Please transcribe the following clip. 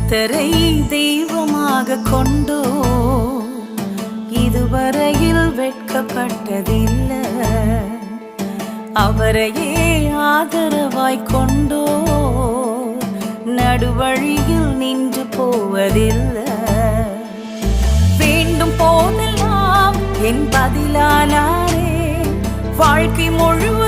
கர்த்தரை தெய்வமாக கொண்டோ இதுவரையில் வெட்கப்பட்டதில்லை. அவரையே ஆதரவாய் கொண்டோ நடுவழியில் நின்று போவதில்லை. வேண்டும் போதெல்லாம் என் பதிலானாரே வாழ்க்கை முழுவதும்